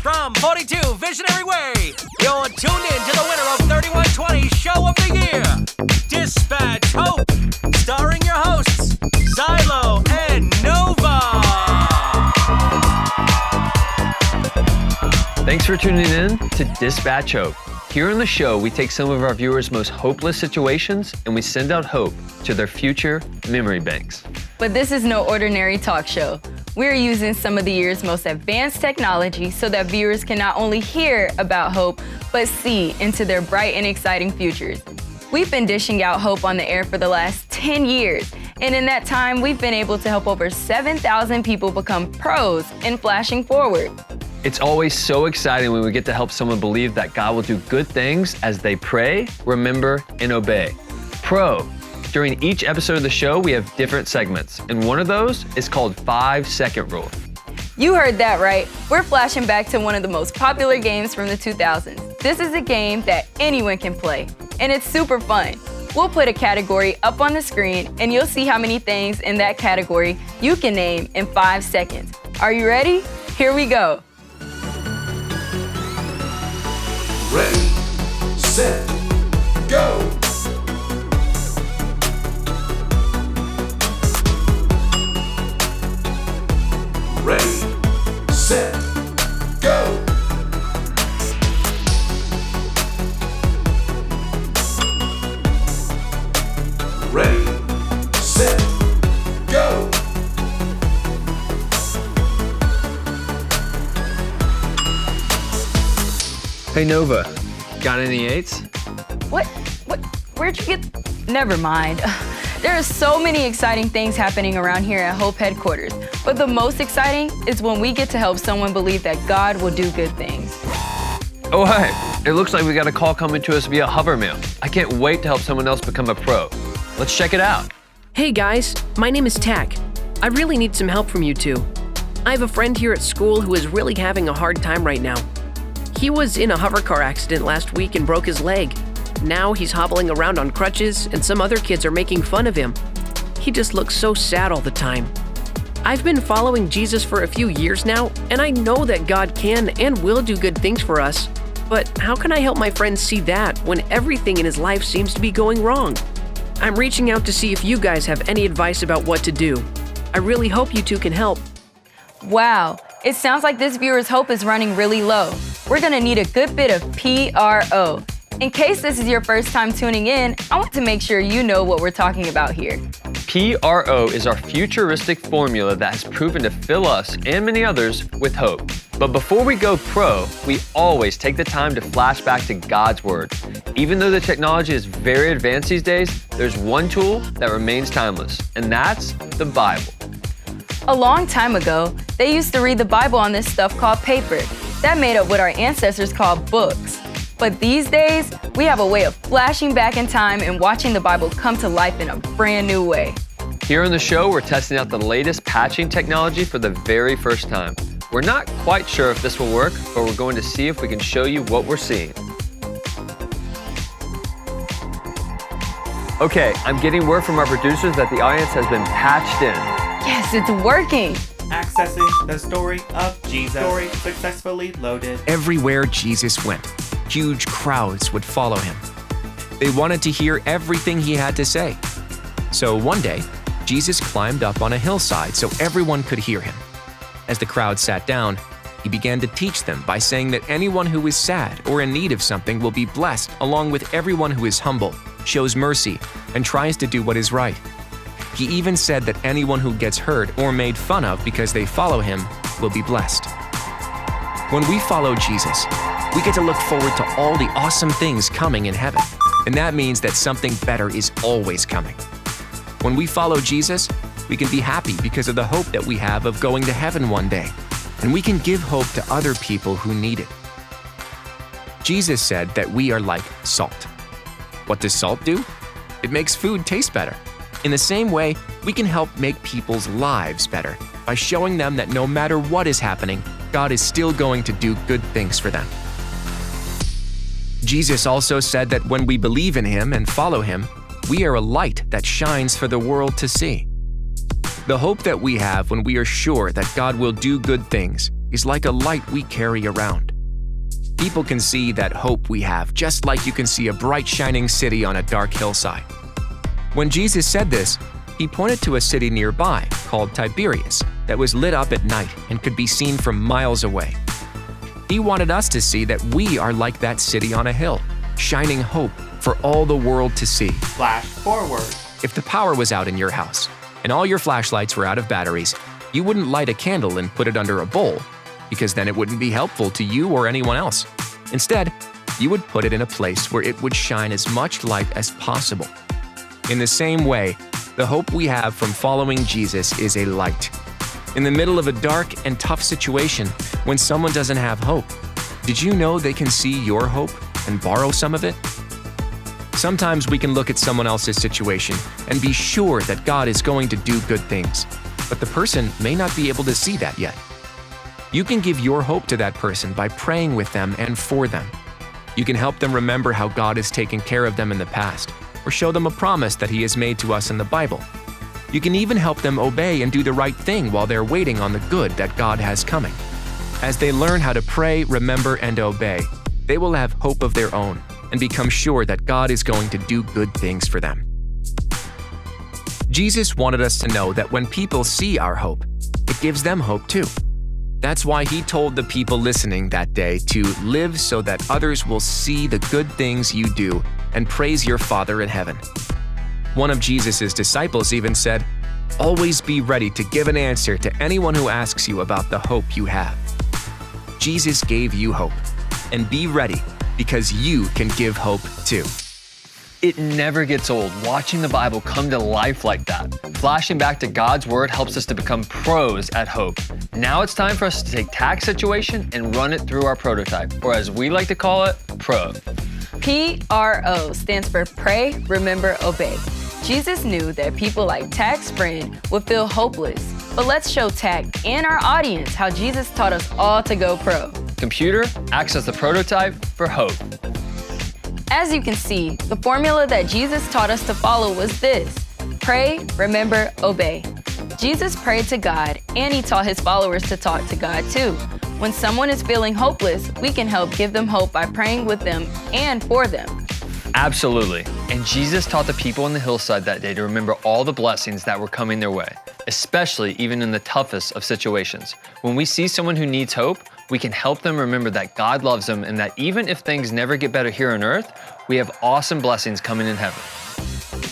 From 42 Visionary Way, you're tuned in to the winner of 3120 Show of the Year, Dispatch Hope, starring your hosts, Xylo and Nova. Thanks for tuning in to Dispatch Hope. Here on the show, we take some of our viewers' most hopeless situations and we send out hope to their future memory banks. But this is no ordinary talk show. We're using some of the year's most advanced technology so that viewers can not only hear about hope, but see into their bright and exciting futures. We've been dishing out hope on the air for the last 10 years, and in that time, we've been able to help over 7,000 people become pros in flashing forward. It's always so exciting when we get to help someone believe that God will do good things as they pray, remember, and obey. Pro. During each episode of the show, we have different segments, and one of those is called 5-Second Rule. You heard that right. We're flashing back to one of the most popular games from the 2000s. This is a game that anyone can play, and it's super fun. We'll put a category up on the screen, and you'll see how many things in that category you can name in 5 seconds. Are you ready? Here we go. Ready, set, go! Ready, set, go! Ready, set, go! Hey Nova, got any 8s? What? Where'd you get? Never mind. There are so many exciting things happening around here at Hope headquarters, but the most exciting is when we get to help someone believe that God will do good things. Oh hey, it looks like we got a call coming to us via Hovermail. I can't wait to help someone else become a pro. Let's check it out. Hey guys, my name is Tack. I really need some help from you two. I have a friend here at school who is really having a hard time right now. He was in a hover car accident last week and broke his leg. Now he's hobbling around on crutches and some other kids are making fun of him. He just looks so sad all the time. I've been following Jesus for a few years now, and I know that God can and will do good things for us. But how can I help my friend see that when everything in his life seems to be going wrong? I'm reaching out to see if you guys have any advice about what to do. I really hope you two can help. Wow, it sounds like this viewer's hope is running really low. We're gonna need a good bit of PRO. In case this is your first time tuning in, I want to make sure you know what we're talking about here. PRO is our futuristic formula that has proven to fill us and many others with hope. But before we go pro, we always take the time to flash back to God's Word. Even though the technology is very advanced these days, there's one tool that remains timeless, and that's the Bible. A long time ago, they used to read the Bible on this stuff called paper. That made up what our ancestors called books. But these days, we have a way of flashing back in time and watching the Bible come to life in a brand new way. Here on the show, we're testing out the latest patching technology for the very first time. We're not quite sure if this will work, but we're going to see if we can show you what we're seeing. Okay, I'm getting word from our producers that the audience has been patched in. Yes, it's working. Accessing the story of Jesus. Story successfully loaded. Everywhere Jesus went, huge crowds would follow him. They wanted to hear everything he had to say. So one day, Jesus climbed up on a hillside so everyone could hear him. As the crowd sat down, he began to teach them by saying that anyone who is sad or in need of something will be blessed, along with everyone who is humble, shows mercy, and tries to do what is right. He even said that anyone who gets hurt or made fun of because they follow him will be blessed. When we follow Jesus, we get to look forward to all the awesome things coming in heaven, and that means that something better is always coming. When we follow Jesus, we can be happy because of the hope that we have of going to heaven one day, and we can give hope to other people who need it. Jesus said that we are like salt. What does salt do? It makes food taste better. In the same way, we can help make people's lives better by showing them that no matter what is happening, God is still going to do good things for them. Jesus also said that when we believe in him and follow him, we are a light that shines for the world to see. The hope that we have when we are sure that God will do good things is like a light we carry around. People can see that hope we have just like you can see a bright shining city on a dark hillside. When Jesus said this, he pointed to a city nearby called Tiberias that was lit up at night and could be seen from miles away. He wanted us to see that we are like that city on a hill, shining hope for all the world to see. Flash forward. If the power was out in your house and all your flashlights were out of batteries, you wouldn't light a candle and put it under a bowl, because then it wouldn't be helpful to you or anyone else. Instead, you would put it in a place where it would shine as much light as possible. In the same way, the hope we have from following Jesus is a light. In the middle of a dark and tough situation, when someone doesn't have hope, did you know they can see your hope and borrow some of it? Sometimes we can look at someone else's situation and be sure that God is going to do good things, but the person may not be able to see that yet. You can give your hope to that person by praying with them and for them. You can help them remember how God has taken care of them in the past, or show them a promise that He has made to us in the Bible. You can even help them obey and do the right thing while they're waiting on the good that God has coming. As they learn how to pray, remember, and obey, they will have hope of their own and become sure that God is going to do good things for them. Jesus wanted us to know that when people see our hope, it gives them hope too. That's why He told the people listening that day to live so that others will see the good things you do and praise your Father in heaven. One of Jesus' disciples even said, "Always be ready to give an answer to anyone who asks you about the hope you have." Jesus gave you hope, and be ready because you can give hope too. It never gets old watching the Bible come to life like that. Flashing back to God's Word helps us to become pros at hope. Now it's time for us to take TAC's situation and run it through our prototype, or as we like to call it, PRO. PRO stands for Pray, Remember, Obey. Jesus knew that people like Tac's friend would feel hopeless, but let's show Tac and our audience how Jesus taught us all to go pro. Computer acts as the prototype for hope. As you can see, the formula that Jesus taught us to follow was this: pray, remember, obey. Jesus prayed to God, and He taught His followers to talk to God too. When someone is feeling hopeless, we can help give them hope by praying with them and for them. Absolutely. And Jesus taught the people on the hillside that day to remember all the blessings that were coming their way, especially even in the toughest of situations. When we see someone who needs hope, we can help them remember that God loves them and that even if things never get better here on earth, we have awesome blessings coming in heaven.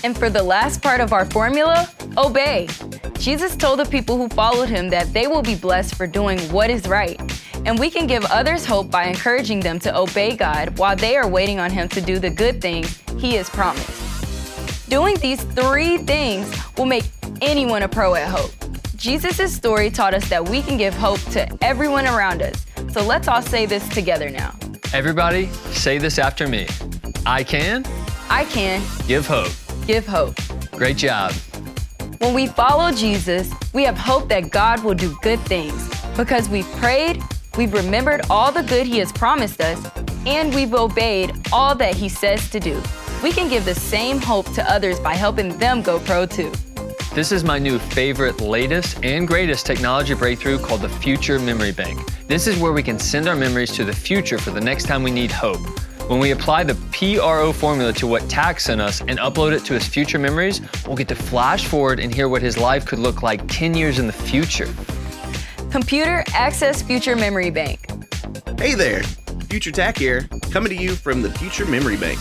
And for the last part of our formula, obey. Jesus told the people who followed Him that they will be blessed for doing what is right. And we can give others hope by encouraging them to obey God while they are waiting on Him to do the good things He has promised. Doing these 3 things will make anyone a pro at hope. Jesus' story taught us that we can give hope to everyone around us. So let's all say this together now. Everybody, say this after me. I can Give hope. Give hope. Great job. When we follow Jesus, we have hope that God will do good things because we've prayed, we've remembered all the good He has promised us, and we've obeyed all that He says to do. We can give the same hope to others by helping them go pro too. This is my new favorite, latest, and greatest technology breakthrough called the Future Memory Bank. This is where we can send our memories to the future for the next time we need hope. When we apply the PRO formula to what Tac sent us and upload it to his future memories, we'll get to flash forward and hear what his life could look like 10 years in the future. Computer Access Future Memory Bank. Hey there, Future Tac here, coming to you from the Future Memory Bank.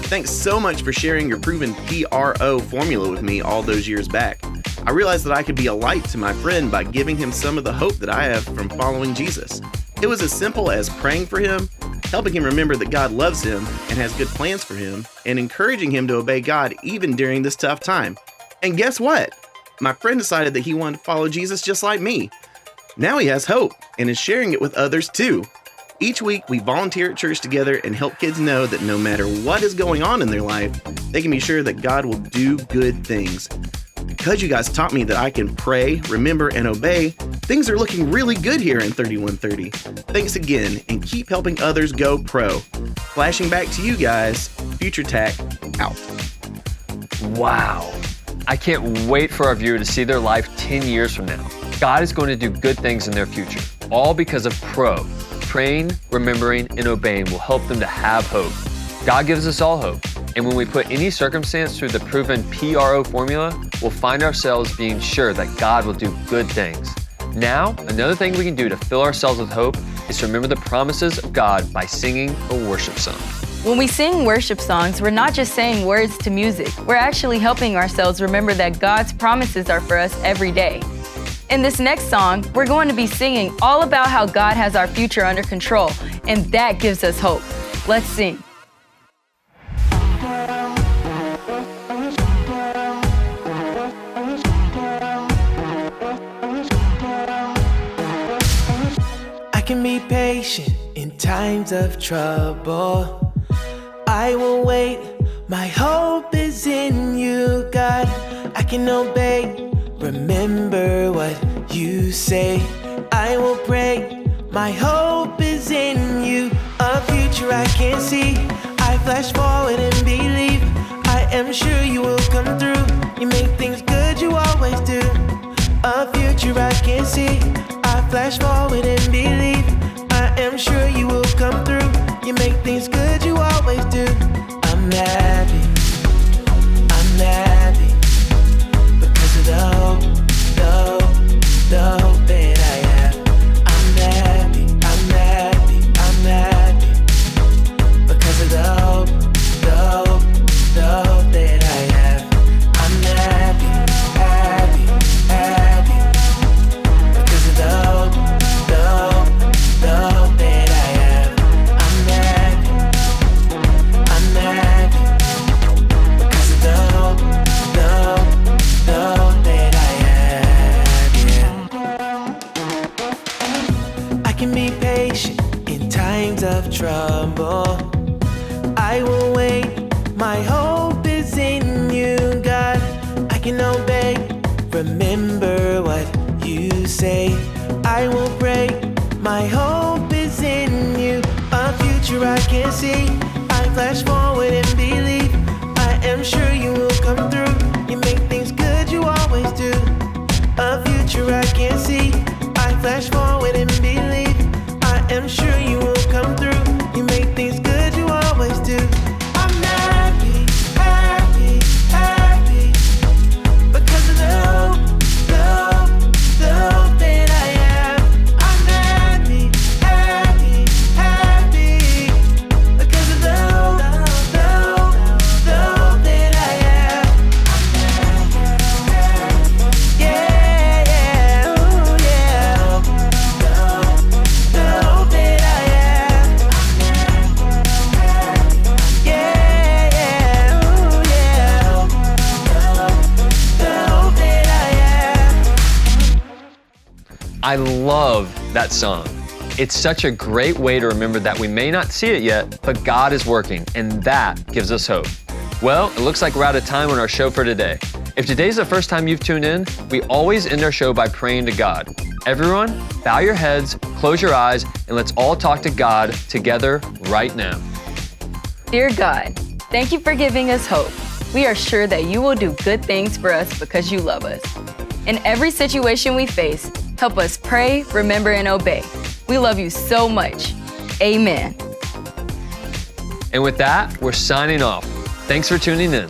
Thanks so much for sharing your proven PRO formula with me all those years back. I realized that I could be a light to my friend by giving him some of the hope that I have from following Jesus. It was as simple as praying for him, helping him remember that God loves him and has good plans for him, and encouraging him to obey God even during this tough time. And guess what? My friend decided that he wanted to follow Jesus just like me. Now he has hope and is sharing it with others too. Each week, we volunteer at church together and help kids know that no matter what is going on in their life, they can be sure that God will do good things. Because you guys taught me that I can pray, remember, and obey, things are looking really good here in 3130. Thanks again, and keep helping others go pro. Flashing back to you guys, Future Tac out. Wow. I can't wait for our viewer to see their life 10 years from now. God is going to do good things in their future. all because of PRO. Praying, remembering, and obeying will help them to have hope. God gives us all hope, and when we put any circumstance through the proven PRO formula, we'll find ourselves being sure that God will do good things. Now, another thing we can do to fill ourselves with hope is to remember the promises of God by singing a worship song. When we sing worship songs, we're not just saying words to music. We're actually helping ourselves remember that God's promises are for us every day. In this next song, we're going to be singing all about how God has our future under control, and that gives us hope. Let's sing. I can be patient in times of trouble. I will wait, my hope is in you, God. I can obey. Remember what you say. I will pray. My hope is in you. A future I can't see. I flash forward and believe. I am sure you will come through. You make things good, you always do. A future I can't see. I flash forward and believe. I am sure you will come through. You make things good, you always do. I'm happy. I'm happy. The hope that I have. I'm happy, I'm happy, I'm happy. Because of the hope that I have. I'm happy, happy, happy. Because of the hope that I have. I'm happy, I'm happy. Because of the hope that I have, yeah. I can be patient in times of trouble. I will wait, my hope is in you, God. I can obey, remember what you say. I will pray, my hope is in you. A future I can't see. I flash forward and believe. I am sure you will come through. You make things good, you always do. A future I can't see. I flash forward and believe. I am sure you will come through. You make things good, you always do. I'm happy, happy, happy. Because of the hope that I have. I'm happy, happy, happy. Because of the hope that I have. Yeah, yeah, ooh, yeah. The hope that I have. Yeah, yeah, ooh, yeah. The hope that I have. I love that song. It's such a great way to remember that we may not see it yet, but God is working, and that gives us hope. Well, it looks like we're out of time on our show for today. If today's the first time you've tuned in, we always end our show by praying to God. Everyone, bow your heads, close your eyes, and let's all talk to God together right now. Dear God, thank you for giving us hope. We are sure that you will do good things for us because you love us. In every situation we face, help us pray, remember, and obey. We love you so much. Amen. And with that, we're signing off. Thanks for tuning in.